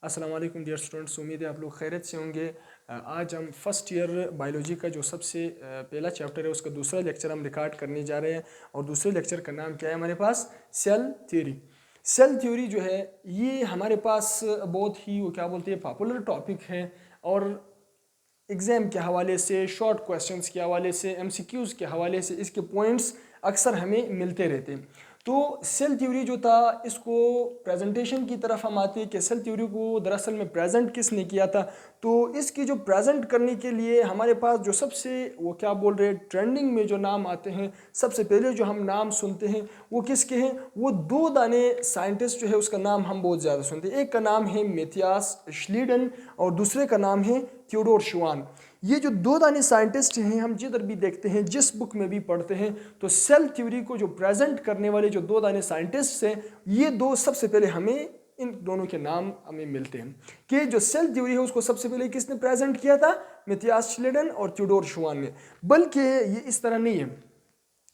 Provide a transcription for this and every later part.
अस्सलाम वालेकुम dear students, उम्मीद है आप लोग खैरियत से होंगे। आज हम फर्स्ट ईयर बायोलॉजी का जो सबसे पहला चैप्टर है उसका दूसरा लेक्चर हम रिकॉर्ड करने जा रहे हैं। और दूसरे लेक्चर का नाम क्या है हमारे पास? Cell theory. सेल थ्योरी जो है ये हमारे पास बहुत ही वो क्या बोलते हैं पॉपुलर टॉपिक है। और एग्ज़ाम के हवाले से, शॉर्ट क्वेश्चंस के हवाले से, एमसीक्यूज़ के हवाले से इसके पॉइंट्स अक्सर हमें मिलते रहते हैं। तो सेल थ्योरी जो था इसको प्रेजेंटेशन की तरफ हम आते हैं कि सेल थ्योरी को दरअसल में प्रेजेंट किसने किया था। तो इसकी जो प्रेजेंट करने के लिए हमारे पास जो सबसे वो क्या बोल रहे हैं ट्रेंडिंग में जो नाम आते हैं, सबसे पहले जो हम नाम सुनते हैं वो किसके हैं? वो दो दाने साइंटिस्ट जो है उसका नाम हम बहुत ज़्यादा सुनते हैं। एक का नाम है मैथियास श्लीडन और दूसरे का नाम है थियोडोर श्वान। ये जो दो दाने साइंटिस्ट हैं, हम जिधर भी देखते हैं, जिस बुक में भी पढ़ते हैं, तो सेल थ्योरी को जो प्रेजेंट करने वाले जो दो दाने साइंटिस्ट हैं, ये दो सबसे पहले हमें इन दोनों के नाम हमें मिलते हैं कि जो सेल थ्योरी है उसको सबसे पहले किसने प्रेजेंट किया था? मैथियास श्लीडन और थियोडोर श्वान ने। बल्कि ये इस तरह नहीं है,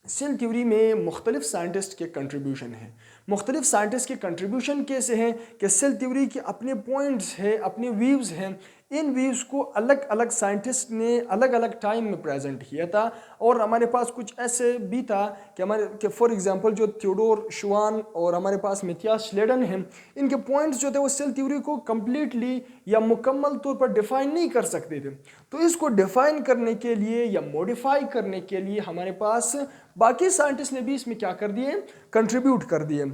सेल थ्योरी में मुख्तलिफ साइंटिस्ट के कंट्रीब्यूशन है। मुख्तलिफ साइंटिस्ट के कंट्रीब्यूशन कैसे हैं कि सेल थ्योरी के अपने पॉइंट्स हैं, अपने व्यूज़ हैं। इन व्यूज़ को अलग अलग साइंटिस्ट ने अलग अलग टाइम में प्रेजेंट किया था। और हमारे पास कुछ ऐसे भी था कि फॉर एग्जांपल जो थियोडोर श्वान और हमारे पास मैथियास श्लीडन हैं, इनके पॉइंट्स जो थे वो सेल थ्योरी को कम्प्लीटली या मुकम्मल तौर पर डिफ़ाइन नहीं कर सकते थे। तो इसको डिफ़ाइन करने के लिए या मॉडिफाई करने के लिए हमारे पास बाकी साइंटिस्ट ने भी इसमें क्या कर दिए? कंट्रीब्यूट कर दिए।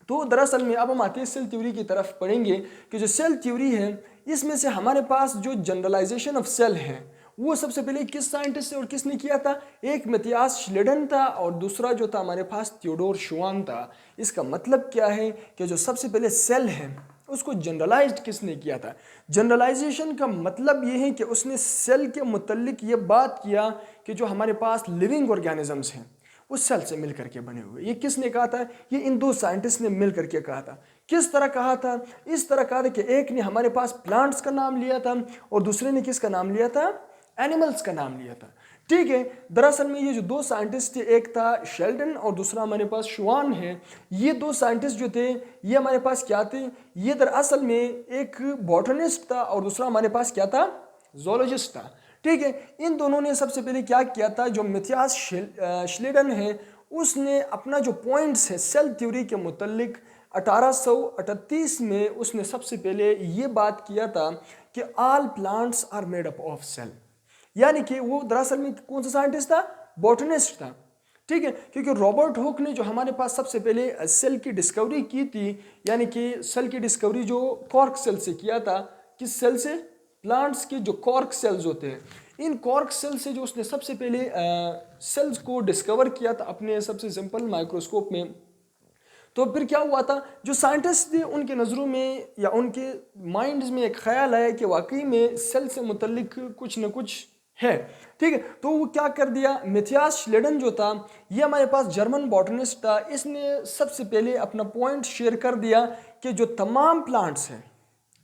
तो दरअसल में अब हम आते हैं सेल थ्योरी की तरफ पढ़ेंगे कि जो सेल थ्योरी है इसमें से हमारे पास जो जनरलाइजेशन ऑफ सेल है वो सबसे पहले किस साइंटिस्ट से और किसने किया था? एक मैथियास श्लीडन था और दूसरा जो था हमारे पास थियोडोर श्वान था। इसका मतलब क्या है कि जो सबसे पहले सेल है उसको जनरलाइज्ड किसने किया था? जनरलाइजेशन का मतलब ये है कि उसने सेल के मुतल्लिक ये बात किया कि जो हमारे पास लिविंग ऑर्गेनिजम्स हैं उस सेल से मिल करके बने हुए। ये किसने कहा था? ये इन दो साइंटिस्ट ने मिल करके कहा था। किस तरह कहा था? इस तरह कहा था कि एक ने हमारे पास प्लांट्स का नाम लिया था और दूसरे ने किसका नाम लिया था? एनिमल्स का नाम लिया था। ठीक है, दरअसल में ये जो दो साइंटिस्ट थे, एक था शेल्डन और दूसरा हमारे पास श्वान है। ये दो साइंटिस्ट जो थे ये हमारे पास क्या थे? ये दरअसल में एक बॉटनिस्ट था और दूसरा हमारे पास क्या था? ज़ूलॉजिस्ट था। ठीक है, इन दोनों ने सबसे पहले क्या किया था? जो मैथियास श्लीडन है उसने अपना जो पॉइंट्स है सेल थ्योरी के मुतल्लिक 1838 में उसने सबसे पहले ये बात किया था कि all plants are made up of cell. यानी कि वो दरअसल में कौन सा साइंटिस्ट था? बॉटनिस्ट था। ठीक है, क्योंकि रॉबर्ट हुक ने जो हमारे पास सबसे पहले सेल की डिस्कवरी की थी, यानी कि सेल की डिस्कवरी जो कॉर्क सेल से किया था। किस सेल से? प्लांट्स के जो कॉर्क सेल्स होते हैं, इन कॉर्क सेल से जो उसने सबसे पहले सेल्स को डिस्कवर किया था अपने सबसे सिंपल माइक्रोस्कोप में। तो फिर क्या हुआ था? जो साइंटिस्ट थे उनके नज़रों में या उनके माइंड्स में एक ख्याल आया कि वाकई में सेल से मुतल्लिक कुछ न कुछ है। ठीक है, तो वो क्या कर दिया? मैथियास श्लीडन जो था ये हमारे पास जर्मन बॉटनिस्ट था। इसने सबसे पहले अपना पॉइंट शेयर कर दिया कि जो तमाम प्लांट्स हैं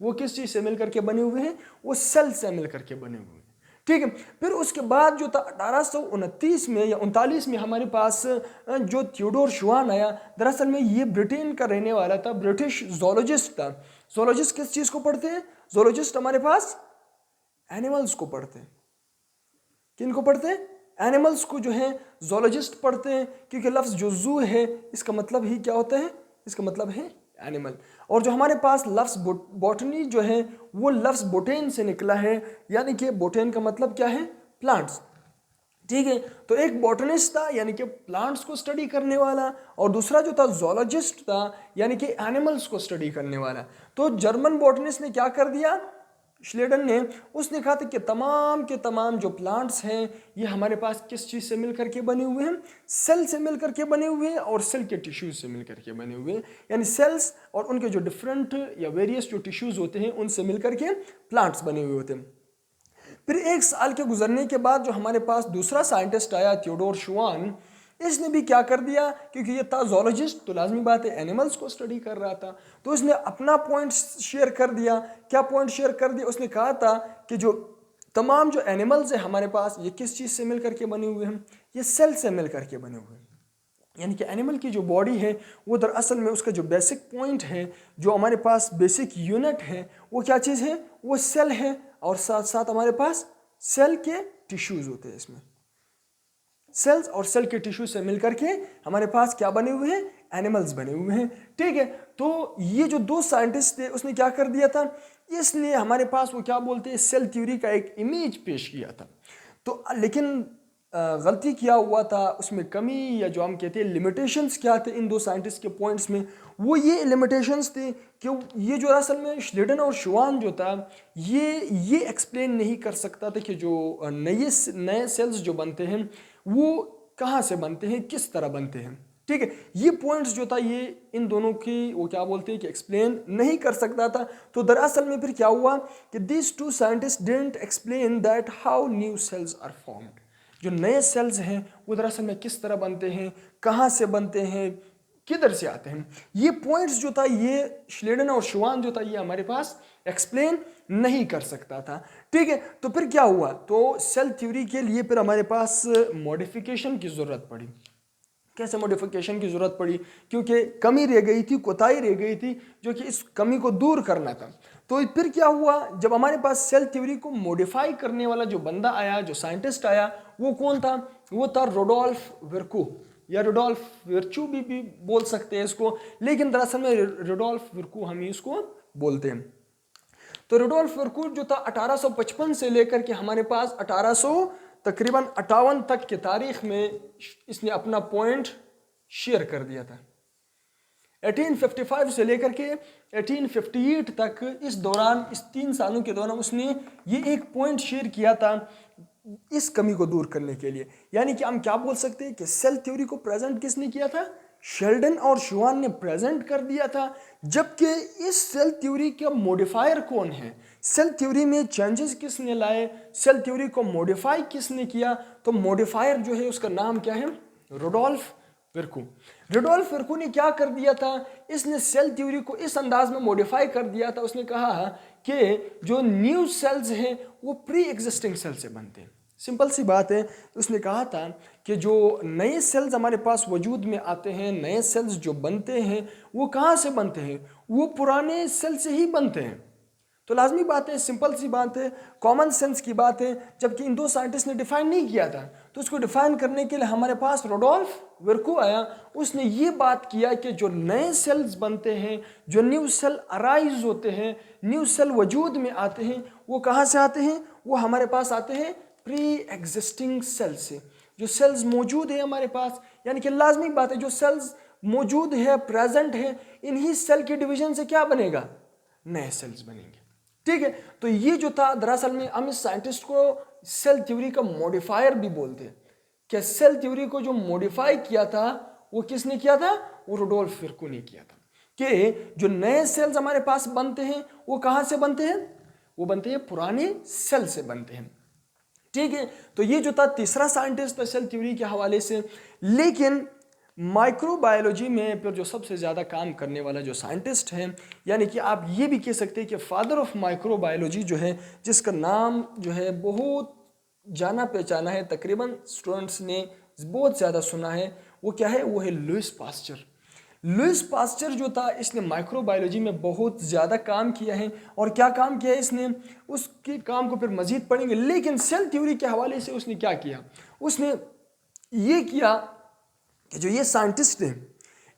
वो किस चीज़ से मिल करके बने हुए हैं? वो सेल से मिल करके बने हुए हैं। ठीक है, फिर उसके बाद जो था 1829 में या 39 में हमारे पास जो थियोडोर श्वान आया। दरअसल में ये ब्रिटेन का रहने वाला था, ब्रिटिश जोलॉजिस्ट था। जोलॉजिस्ट किस चीज़ को पढ़ते हैं? जोलॉजिस्ट हमारे पास एनिमल्स को पढ़ते हैं। किन को पढ़ते हैं? एनिमल्स को जो है जोलॉजिस्ट पढ़ते हैं, क्योंकि लफ्ज़ जो जू है इसका मतलब ही क्या होता है? इसका मतलब है एनिमल। और जो हमारे पास लफ्ज़ बॉटनी जो है वो लफ्ज़ बोटेन से निकला है, यानी कि बोटेन का मतलब क्या है? प्लांट्स। ठीक है, तो एक बॉटनिस्ट था यानी कि प्लांट्स को स्टडी करने वाला, और दूसरा जो था जोलॉजिस्ट था यानी कि एनिमल्स को स्टडी करने वाला। तो जर्मन बॉटनिस्ट ने क्या कर दिया? श्लेडन ने, उसने कहा था कि तमाम के तमाम जो प्लांट्स हैं ये हमारे पास किस चीज़ से मिल करके बने हुए हैं? सेल से मिल करके बने हुए हैं और सेल के टिश्यूज़ से मिल करके बने हुए हैं। यानी सेल्स और उनके जो डिफरेंट या वेरियस जो टिश्यूज़ होते हैं उनसे मिल करके प्लांट्स बने हुए होते हैं। फिर एक साल के गुजरने के बाद जो हमारे पास दूसरा साइंटिस्ट आया थियोडोर श्वान, इसने भी क्या कर दिया? क्योंकि ये था जोलॉजिस्ट तो लाजमी बात है एनिमल्स को स्टडी कर रहा था, तो इसने अपना पॉइंट शेयर कर दिया। क्या पॉइंट शेयर कर दिया? उसने कहा था कि जो तमाम जो एनिमल्स है हमारे पास ये किस चीज़ से मिल करके बने हुए हैं? ये सेल से मिल करके बने हुए हैं। यानी कि एनिमल की जो बॉडी है वो दरअसल में उसका जो बेसिक पॉइंट है, जो हमारे पास बेसिक यूनिट है, वो क्या चीज़ है, वो सेल है। और साथ साथ हमारे पास सेल के टिश्यूज़ होते हैं, इसमें सेल्स और सेल के टिश्यू से मिलकर के हमारे पास क्या बने हुए हैं, एनिमल्स बने हुए हैं। ठीक है, तो ये जो दो साइंटिस्ट थे उसने क्या कर दिया था, इसलिए हमारे पास वो क्या बोलते हैं, सेल थ्योरी का एक इमेज पेश किया था। तो लेकिन गलती क्या हुआ था, उसमें कमी या जो हम कहते हैं लिमिटेशंस क्या थे इन दो साइंटिस्ट के पॉइंट्स में, वो ये लिमिटेशंस थे कि ये जो असल में श्लेडन और शुवान जो था ये एक्सप्लेन नहीं कर सकता था कि जो नए सेल्स जो बनते हैं वो कहाँ से बनते हैं, किस तरह बनते हैं। ठीक है, ये पॉइंट्स जो था ये इन दोनों की वो क्या बोलते हैं कि एक्सप्लेन नहीं कर सकता था। तो दरअसल में फिर क्या हुआ कि this two scientist didn't explain that how new cells are formed. जो नए सेल्स हैं वो दरअसल में किस तरह बनते हैं, कहाँ से बनते हैं, किधर से आते हैं, ये पॉइंट्स जो था ये श्लेडन और शुवान जो था ये हमारे पास एक्सप्लेन नहीं कर सकता था। ठीक है, तो फिर क्या हुआ, तो सेल थ्योरी के लिए फिर हमारे पास मॉडिफिकेशन की ज़रूरत पड़ी। कैसे मॉडिफिकेशन की ज़रूरत पड़ी, क्योंकि कमी रह गई थी, कोताही रह गई थी, जो कि इस कमी को दूर करना था। तो फिर क्या हुआ, जब हमारे पास सेल थ्योरी को मॉडिफाई करने वाला जो बंदा आया, जो साइंटिस्ट आया, वो कौन था, वो था रुडोल्फ विर्कू या रुडोल्फ विर्चू भी बोल सकते हैं इसको, लेकिन दरअसल में रुडोल्फ विर्कू हम इसको बोलते हैं। तो रुडोल्फ विर्कू जो था 1855 से लेकर के हमारे पास 1800 तकरीबन 58 तक की तारीख में इसने अपना पॉइंट शेयर कर दिया था। 1855 से लेकर के 1858 तक इस दौरान, इस 3 सालों के दौरान उसने ये एक पॉइंट शेयर किया था इस कमी को दूर करने के लिए। यानी कि हम क्या बोल सकते हैं कि सेल थ्योरी को प्रेजेंट किसने किया था, शेल्डन और शुवान ने प्रेजेंट कर दिया था। जबकि इस सेल थ्योरी का मॉडिफायर कौन है, सेल थ्योरी में चेंजेस किसने लाए, सेल थ्योरी को मॉडिफाई किसने किया, तो मॉडिफायर जो है उसका नाम क्या है, रुडोल्फ विर्कू। रुडोल्फ विर्कू ने क्या कर दिया था, इसने सेल थ्योरी को इस अंदाज में मॉडिफाई कर दिया था। उसने कहा कि जो न्यू सेल्स हैं वो प्री एग्जिस्टिंग सेल से बनते हैं। सिंपल सी बात है, उसने कहा था कि जो नए सेल्स हमारे पास वजूद में आते हैं, नए सेल्स जो बनते हैं वो कहाँ से बनते हैं, वो पुराने सेल से ही बनते हैं। तो लाजमी बात है, सिंपल सी बात है, कॉमन सेंस की बात है। जबकि इन दो साइंटिस्ट ने डिफाइन नहीं किया था, तो उसको डिफाइन करने के लिए हमारे पास रुडोल्फ विर्कू आया। उसने ये बात किया कि जो नए सेल्स बनते हैं, जो न्यू सेल अराइज होते हैं, न्यू सेल वजूद में आते हैं, वो कहाँ से आते हैं, वो हमारे पास आते हैं प्री एग्जिस्टिंग सेल से। जो सेल्स मौजूद है हमारे पास, यानी कि लाजमी बात है, जो सेल्स मौजूद है, प्रेजेंट है, इन्हीं सेल के डिवीजन से क्या बनेगा, नए सेल्स बनेंगे। ठीक है, तो ये जो था दरअसल में हम इस साइंटिस्ट को सेल थ्योरी का मॉडिफायर भी बोलते हैं। कि सेल थ्योरी को जो मॉडिफाई किया था वो किसने किया था, वो रुडोल्फ विर्कू ने किया था। कि जो नए सेल्स हमारे पास बनते हैं वो कहाँ से बनते हैं, वो बनते हैं पुराने सेल से बनते हैं। ठीक है, तो ये जो था तीसरा साइंटिस्ट था सेल थ्योरी के हवाले से। लेकिन माइक्रोबायोलॉजी में फिर जो सबसे ज़्यादा काम करने वाला जो साइंटिस्ट है, यानी कि आप ये भी कह सकते हैं कि फादर ऑफ माइक्रोबायोलॉजी जो है, जिसका नाम जो है बहुत जाना पहचाना है, तकरीबन स्टूडेंट्स ने बहुत ज़्यादा सुना है, वो क्या है, वो है लुईस पास्चर। लुईस पास्चर जो था इसने माइक्रोबायोलॉजी में बहुत ज़्यादा काम किया है। और क्या काम किया है इसने, उसके काम को फिर मज़ीद पढ़ेंगे। लेकिन सेल थ्योरी के हवाले से उसने क्या किया, उसने ये किया कि जो ये साइंटिस्ट हैं,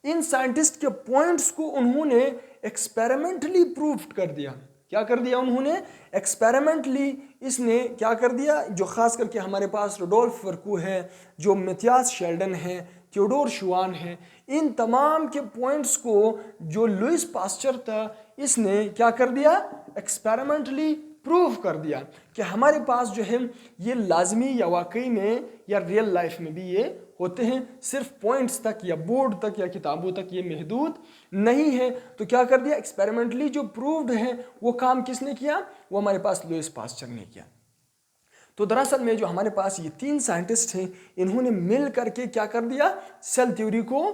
इन साइंटिस्ट के पॉइंट्स को उन्होंने एक्सपेरिमेंटली प्रूव कर दिया। क्या कर दिया उन्होंने, एक्सपेरिमेंटली इसने क्या कर दिया, जो ख़ास करके हमारे पास रुडोल्फ विर्कू है, जो मैथियास शेल्डन है, थियोडोर शुवान है, इन तमाम के पॉइंट्स को जो लुईस पास्चर था इसने क्या कर दिया, एक्सपेरिमेंटली प्रूव कर दिया कि हमारे पास जो है ये लाजमी या वाकई में या रियल लाइफ में भी ये होते हैं, सिर्फ पॉइंट्स तक या बोर्ड तक या किताबों तक ये महदूद नहीं है। तो क्या कर दिया, एक्सपेरिमेंटली जो प्रूव्ड है वो काम किसने किया, वो हमारे पास लुईस पास्चर ने किया। तो दरअसल में जो हमारे पास ये 3 साइंटिस्ट हैं, इन्होंने मिल करके क्या कर दिया, सेल थ्योरी को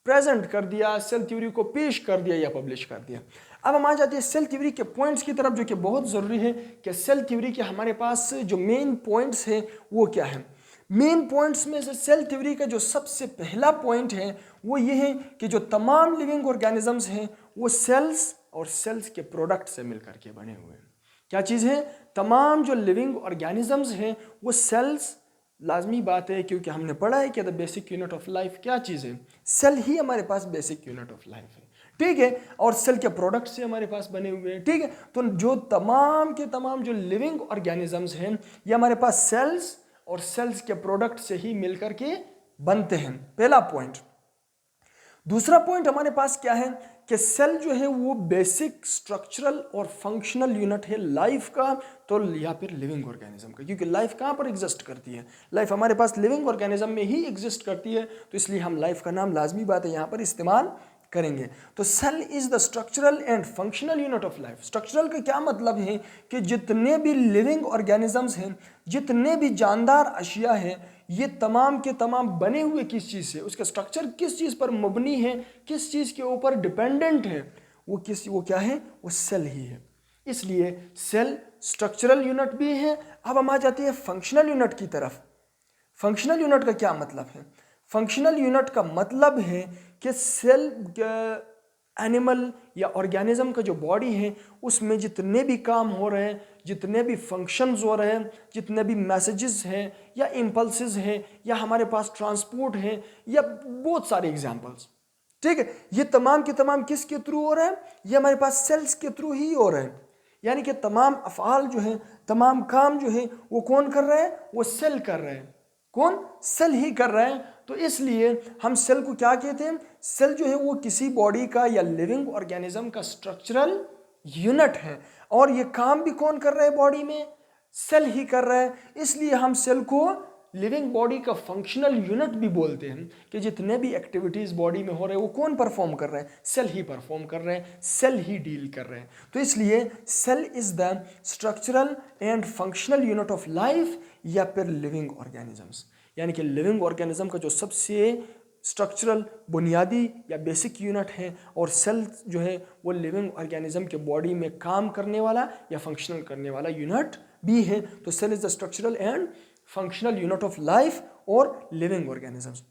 प्रेजेंट कर दिया, सेल थ्योरी को पेश कर दिया या पब्लिश कर दिया। अब हम आ जाते हैं सेल थ्योरी के पॉइंट्स की तरफ, जो कि बहुत ज़रूरी है कि सेल थ्योरी के हमारे पास जो मेन पॉइंट्स हैं वो क्या है। मेन पॉइंट्स में से सेल थ्योरी का जो सबसे पहला पॉइंट है वो ये है कि जो तमाम लिविंग ऑर्गेनिजम्स हैं वो सेल्स और सेल्स के प्रोडक्ट से मिलकर के बने हुए हैं। क्या चीज़ है? तमाम जो लिविंग ऑर्गेनिजम्स हैं वो सेल्स, लाजमी बात है क्योंकि हमने पढ़ा है कि the basic unit of life क्या चीज़ है? सेल ही हमारे पास बेसिक यूनिट ऑफ लाइफ है, ठीक है, और सेल के प्रोडक्ट से हमारे पास बने हुए हैं, ठीक है। तो जो तमाम के तमाम जो लिविंग ऑर्गेनिजम्स हैं ये हमारे पास सेल्स और सेल्स के प्रोडक्ट से ही मिलकर के बनते हैं, पहला पॉइंट। दूसरा पॉइंट हमारे पास क्या है कि सेल जो है वो बेसिक स्ट्रक्चरल और फंक्शनल यूनिट है लाइफ का, तो या फिर लिविंग ऑर्गेनिज्म का, क्योंकि लाइफ कहाँ पर एग्जिस्ट करती है? लाइफ हमारे पास लिविंग ऑर्गेनिज्म में ही एग्जिस्ट करती है, तो इसलिए हम लाइफ का नाम लाजमी बात है यहाँ पर इस्तेमाल करेंगे। तो cell is the structural and functional unit of life. Structural का क्या मतलब है कि जितने भी लिविंग ऑर्गेनिजम्स हैं, जितने भी जानदार अशिया हैं, ये तमाम के तमाम बने हुए किस चीज़ से, उसका स्ट्रक्चर किस चीज़ पर मबनी है, किस चीज़ के ऊपर डिपेंडेंट है, वो क्या है? वो सेल ही है। इसलिए सेल स्ट्रक्चरल यूनिट भी है। अब हम आ जाते हैं फंक्शनल यूनिट की तरफ। फंक्शनल यूनिट का क्या मतलब है? फंक्शनल यूनिट का मतलब है कि सेल एनिमल या ऑर्गेनिज्म का जो बॉडी है उसमें जितने भी काम हो रहे हैं, जितने भी फंक्शंस हो रहे हैं, जितने भी मैसेजेस हैं या इम्पल्सेस हैं या हमारे पास ट्रांसपोर्ट है या बहुत सारे एग्जांपल्स, ठीक है, ये तमाम के तमाम किसके थ्रू हो रहे हैं? ये हमारे पास सेल्स के थ्रू ही हो रहे हैं। यानी कि तमाम अफ़आल जो हैं, तमाम काम जो है वो कौन कर रहे हैं? वो सेल कर रहे हैं। कौन? सेल ही कर रहे हैं। तो इसलिए हम सेल को क्या कहते हैं? सेल जो है वो किसी बॉडी का या लिविंग ऑर्गेनिज्म का स्ट्रक्चरल यूनिट है, और ये काम भी कौन कर रहा है बॉडी में? सेल ही कर रहा है। इसलिए हम सेल को लिविंग बॉडी का फंक्शनल यूनिट भी बोलते हैं कि जितने भी एक्टिविटीज़ बॉडी में हो रहे हैं वो कौन परफॉर्म कर रहे हैं? सेल ही परफॉर्म कर रहे हैं, सेल ही डील कर रहे हैं। तो इसलिए cell is the structural and functional unit of life या फिर लिविंग ऑर्गेनिजम्स। यानी कि लिविंग ऑर्गेनिज्म का जो सबसे स्ट्रक्चरल बुनियादी या बेसिक यूनिट है, और सेल जो है वो लिविंग ऑर्गेनिज्म के बॉडी में काम करने वाला या फंक्शनल करने वाला यूनिट भी है। तो cell is the structural and functional unit of life और लिविंग ऑर्गेनिजम्स।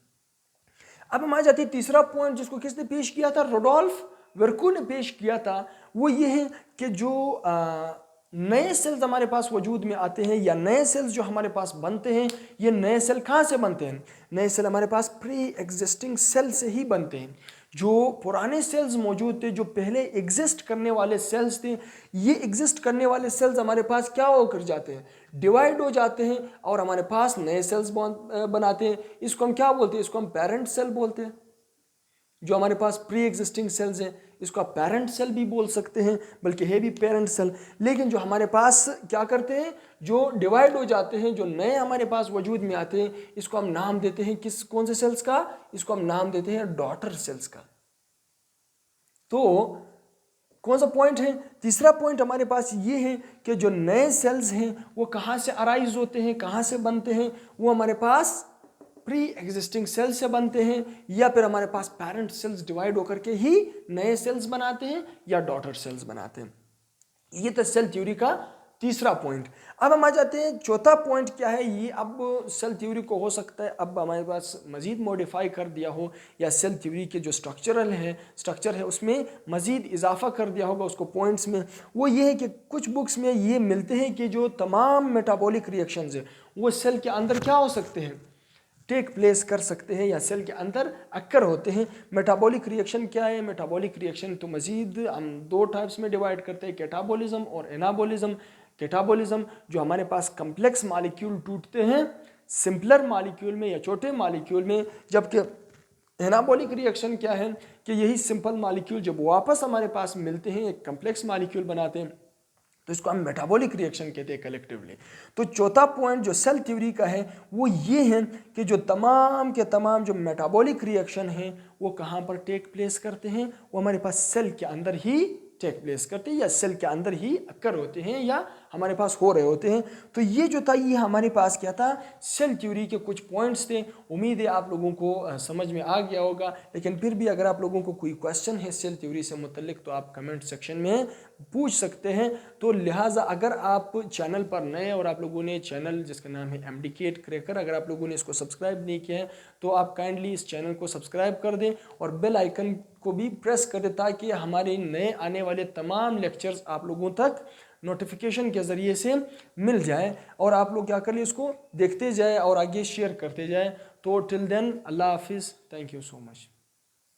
अब हम आ जाते हैं तीसरा पॉइंट जिसको किसने पेश किया था? रुडोल्फ वर्कू ने पेश किया था। वो ये है कि जो नए सेल्स हमारे पास वजूद में आते हैं या नए सेल्स जो हमारे पास बनते हैं, ये नए सेल कहाँ से बनते हैं? नए सेल हमारे पास प्री एग्जिस्टिंग सेल से ही बनते हैं। जो पुराने सेल्स मौजूद थे, जो पहले एग्जिस्ट करने वाले सेल्स थे, ये एग्जिस्ट करने वाले सेल्स हमारे पास क्या होकर जाते हैं? डिवाइड हो जाते हैं और हमारे पास नए सेल्स बनाते हैं। इसको हम क्या बोलते हैं? इसको हम पेरेंट सेल बोलते हैं। जो हमारे पास प्री एग्जिस्टिंग सेल्स हैं इसको आप पेरेंट सेल भी बोल सकते हैं, बल्कि है भी पेरेंट सेल। लेकिन जो हमारे पास क्या करते हैं, जो डिवाइड हो जाते हैं, जो नए हमारे पास वजूद में आते हैं, इसको हम नाम देते हैं कौन से सेल्स का? इसको हम नाम देते हैं डॉटर सेल्स का। तो कौन सा पॉइंट है? तीसरा पॉइंट हमारे पास ये है कि जो नए सेल्स हैं वो कहाँ से अराइज होते हैं, कहाँ से बनते हैं? वो हमारे पास प्री एग्जिस्टिंग सेल्स से बनते हैं, या फिर हमारे पास पेरेंट सेल्स डिवाइड होकर के ही नए सेल्स बनाते हैं या डॉटर सेल्स बनाते हैं। ये तो सेल थ्योरी का तीसरा पॉइंट। अब हम आ जाते हैं चौथा पॉइंट क्या है? ये अब सेल थ्योरी को हो सकता है अब हमारे पास मज़ीद मॉडिफाई कर दिया हो, या सेल थ्योरी के जो स्ट्रक्चर है उसमें मज़ीद इजाफा कर दिया होगा उसको पॉइंट्स में। वो ये है कि कुछ बुक्स में ये मिलते हैं कि जो तमाम मेटाबॉलिक रिएक्शंस है वो सेल के अंदर क्या हो सकते हैं? टेक प्लेस कर सकते हैं या सेल के अंदर अक्कर होते हैं। मेटाबॉलिक रिएक्शन क्या है? मेटाबॉलिक रिएक्शन तो मज़ीद हम दो टाइप्स में डिवाइड करते हैं, कैटाबॉलिज्म और एनाबॉलिज्म। कैटाबॉलिज्म जो हमारे पास कम्प्लेक्स मॉलिक्यूल टूटते हैं सिंपलर मॉलिक्यूल में या छोटे मॉलिक्यूल में, जबकि एनाबॉलिक रिएक्शन क्या है कि यही सिंपल मॉलिक्यूल जब वापस हमारे पास मिलते हैं एक कम्प्लेक्स मॉलिक्यूल बनाते हैं, तो इसको हम मेटाबॉलिक रिएक्शन कहते हैं कलेक्टिवली। तो चौथा पॉइंट जो सेल थ्योरी का है वो ये है कि जो तमाम के तमाम जो मेटाबॉलिक रिएक्शन हैं वो कहाँ पर टेक प्लेस करते हैं? वो हमारे पास सेल के अंदर ही टेक प्लेस करते हैं या सेल के अंदर ही अक्कर होते हैं या हमारे पास हो रहे होते हैं। तो ये जो था ये हमारे पास क्या था? सेल थ्योरी के कुछ पॉइंट्स थे। उम्मीद है आप लोगों को समझ में आ गया होगा, लेकिन फिर भी अगर आप लोगों को कोई क्वेश्चन है सेल थ्योरी से मुतल्लिक तो आप कमेंट सेक्शन में पूछ सकते हैं। तो लिहाजा अगर आप चैनल पर नए और आप लोगों ने चैनल जिसका नाम है एमडीकेट क्रैकर, अगर आप लोगों ने इसको सब्सक्राइब नहीं किया है तो आप काइंडली इस चैनल को सब्सक्राइब कर दें और बेल आइकन को भी प्रेस कर दें, ताकि हमारे नए आने वाले तमाम लेक्चर्स आप लोगों तक नोटिफिकेशन के ज़रिए से मिल जाए और आप लोग क्या करिए, इसको देखते जाए और आगे शेयर करते जाए। तो टिल देन, अल्लाह हाफिज़, थैंक यू सो मच।